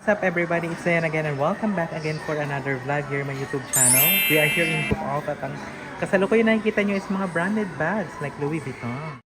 What's up everybody? It's Zayan again and welcome back again for another vlog here on my YouTube channel. We are here in Book Off at ang kasalukuyan nakikita nyo is mga branded bags like Louis Vuitton.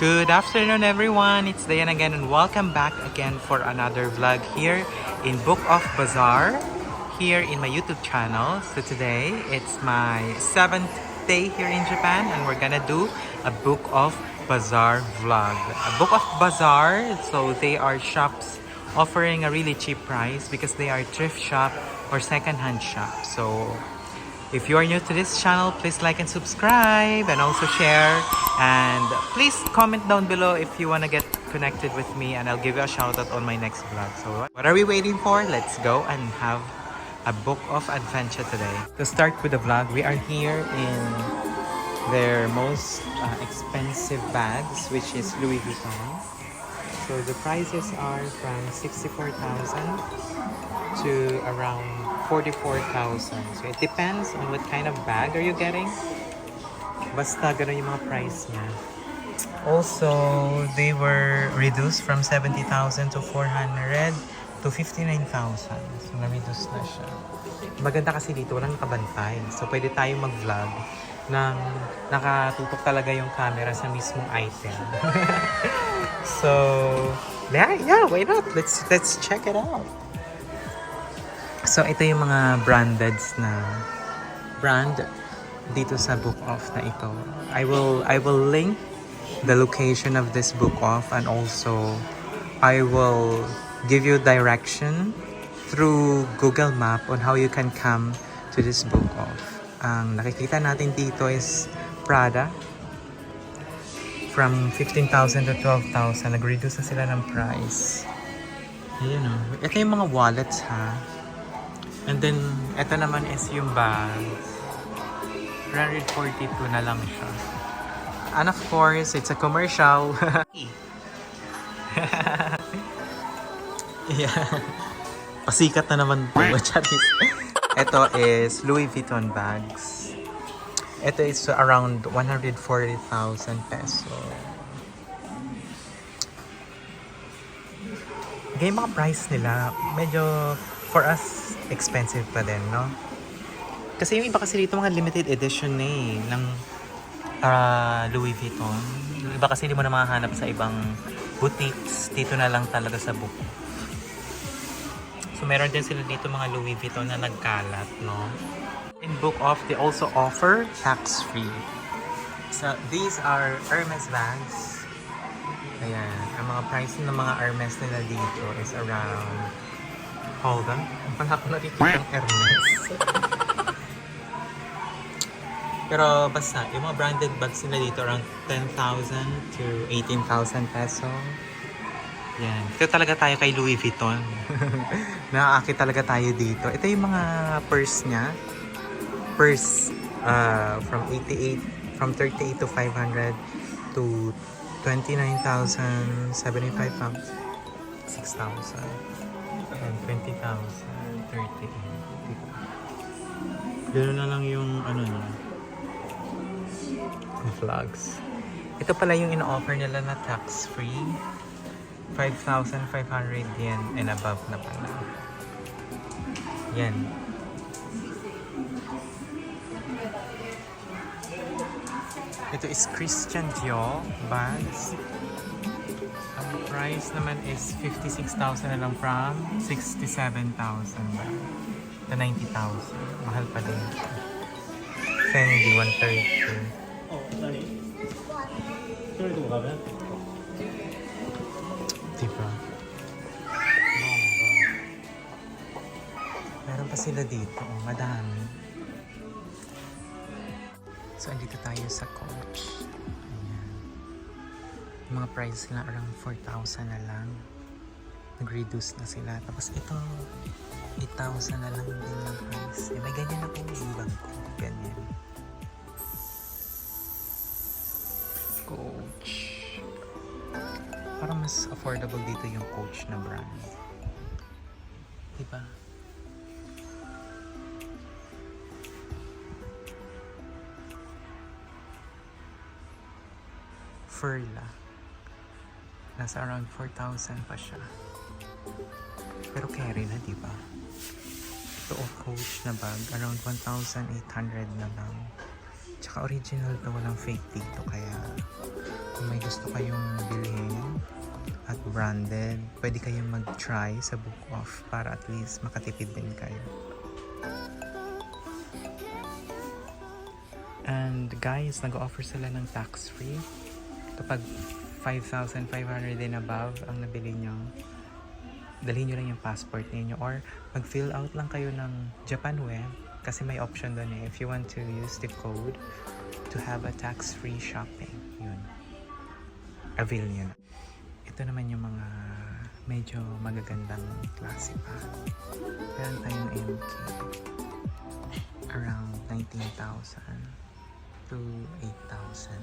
Good afternoon everyone, it's Dayan again and welcome back again for another vlog here in Book Off Bazaar here in my YouTube channel. So today, it's my 7th day here in Japan and we're gonna do a Book Off Bazaar vlog. A Book Off Bazaar, so they are shops offering a really cheap price because they are thrift shop or second-hand shop. So if you are new to this channel, please like and subscribe and also share. And please comment down below if you want to get connected with me and I'll give you a shout out on my next vlog. So what are we waiting for? Let's go and have a book of adventure today. To start with the vlog, we are here in their most expensive bags, which is Louis Vuitton. So the prices are from 64,000 to around 44,000. So it depends on what kind of bag are you getting. Basta ganun yung mga price niya. Also, they were reduced from 70,000 to 400 to 59,000. So na-reduce na siya. Maganda kasi dito, walang nakabantay. So pwede tayong mag-vlog nang nakatutok talaga yung camera sa mismong item. So, yeah, why not? Let's check it out. So, ito yung mga brandeds na brand dito sa Book Off na ito. I will link the location of this Book Off and also I will give you direction through Google Map on how you can come to this Book Off. Ang nakikita natin dito is Prada. From 15,000 to 12,000, nag-reduce na sila ng price. Ayan o. Ito yung mga wallets ha. And then, ito naman is yung bags. 142 na lang siya. And of course, it's a commercial. Yeah. Pasikat na naman po. Ito is Louis Vuitton bags. Ito is around 140,000 peso. Yung mga price nila, medyo for us expensive pa din, no? Kasi yung iba kasi dito mga limited edition na ng Louis Vuitton. Yung iba kasi hindi mo na makahanap sa ibang boutiques. Dito na lang talaga sa Book. So meron din sila dito mga Louis Vuitton na nagkalat, no? In Book Off, they also offer tax-free. So these are Hermes bags. Ayan. Ang mga pricing ng mga Hermes nila dito is around... Hold on. Wala ko nakikita ng Hermes. Pero basta, yung mga branded bags nila dito around 10,000 to 18,000 peso. Yan. Ito talaga tayo kay Louis Vuitton. Nakakakit talaga tayo dito. Ito yung mga purse niya. Purse from 38 to 500 to 29,075 pounds. 6,000. And 20,000. 38. Diba? Gano'n na lang yung ano niya. Yung vlogs. Ito pala yung in-offer nila na tax-free. 5,500 yen and above na pala. Yan. Ito is Christian Dior bags. Ang price naman is 56,000 na lang from 67,000 ba? To 90,000. Mahal pa din. Fendi 130. 一人でもダメ Diba? Meron pa sila dito. Oh, madami. So, andito tayo sa Coach. Ayan. Yung mga price nila around 4,000 na lang. Nag-reduce na sila. Tapos ito, 8,000 na lang din ng price. Eh, may ganyan ako yung ibang ko. Ganyan. Coach. Parang mas affordable dito yung Coach na brand. Diba? Furla. Nasa around 4,000 pa siya. Pero carry na, diba? Ito Coach na bag, around 1,800 na lang. Tsaka original to, walang fake dito. Kaya kung may gusto kayong bilhin at branded, pwede kayong mag-try sa Book Off para at least makatipid din kayo. And guys, nag-offer sila ng tax-free. Kapag 5,500 and above ang nabili nyo, dalhin nyo lang yung passport ninyo or mag-fill out lang kayo ng Japan Web kasi may option doon eh if you want to use the code to have a tax-free shopping. Yun. Avail nyo na. Ito naman yung mga medyo magagandang klase pa. Meron tayong MK. Around 19,000 to 8,000.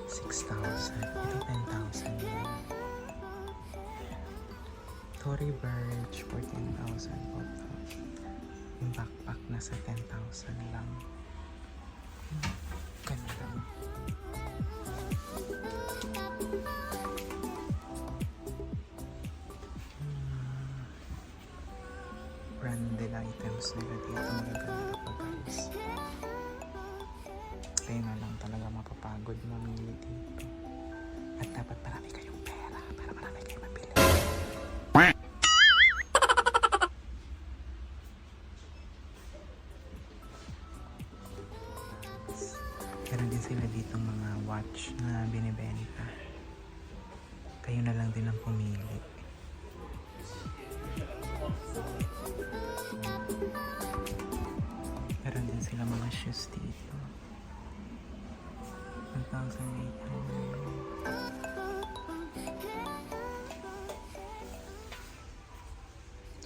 6,000. Ito 10,000 yun. Tory Burch 14,000. 12,000. Yung backpack nasa 10,000 lang. Ganda. Branded items nila dito. Magaganda pa guys. Kaya na lang talaga mapapagod mamili dito. At dapat marami kayong pera para marami kayong mabili. Meron din sila dito mga watch na binibenta. Kayo na lang din ang pumili. Meron din sila mga shoes dito. 1,800.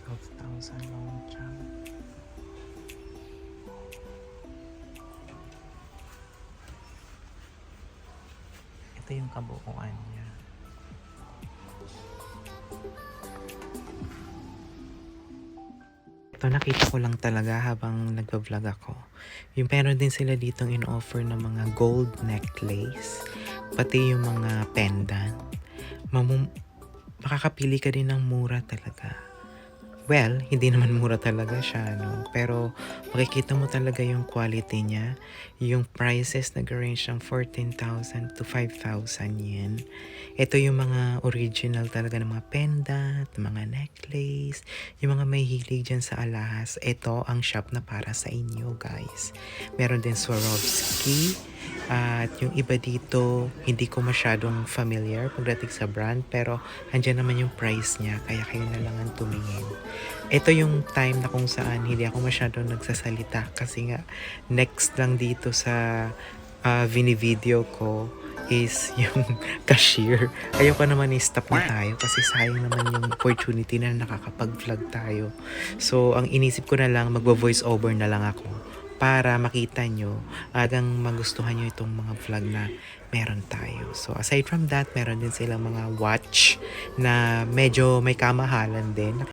12,000 long jump. Ito yung kabuuan niya. Ito nakita ko lang talaga habang nagpa-vlog ako. Yung meron din sila ditong in-offer ng mga gold necklace, pati yung mga pendant. Makakapili ka din ng mura talaga. Well, hindi naman mura talaga siya, no? Pero makikita mo talaga yung quality niya. Yung prices nag-range ng 14,000 to 5,000 yen. Ito yung mga original talaga ng mga pendant, mga necklace, yung mga may hilig dyan sa alahas. Ito ang shop na para sa inyo, guys. Meron din Swarovski. At yung iba dito, hindi ko masyadong familiar pagdating sa brand, pero andyan naman yung price niya, kaya kayo na lang ang tumingin. Ito yung time na kung saan hindi ako masyadong nagsasalita kasi nga next lang dito sa video ko is yung cashier. Ayoko naman i-stop na tayo kasi sayang naman yung opportunity na nakakapag-vlog tayo. So, ang inisip ko na lang, magvo-voice over na lang ako para makita nyo at ang magustuhan nyo itong mga vlog na meron tayo. So aside from that, meron din silang mga watch na medyo may kamahalan din.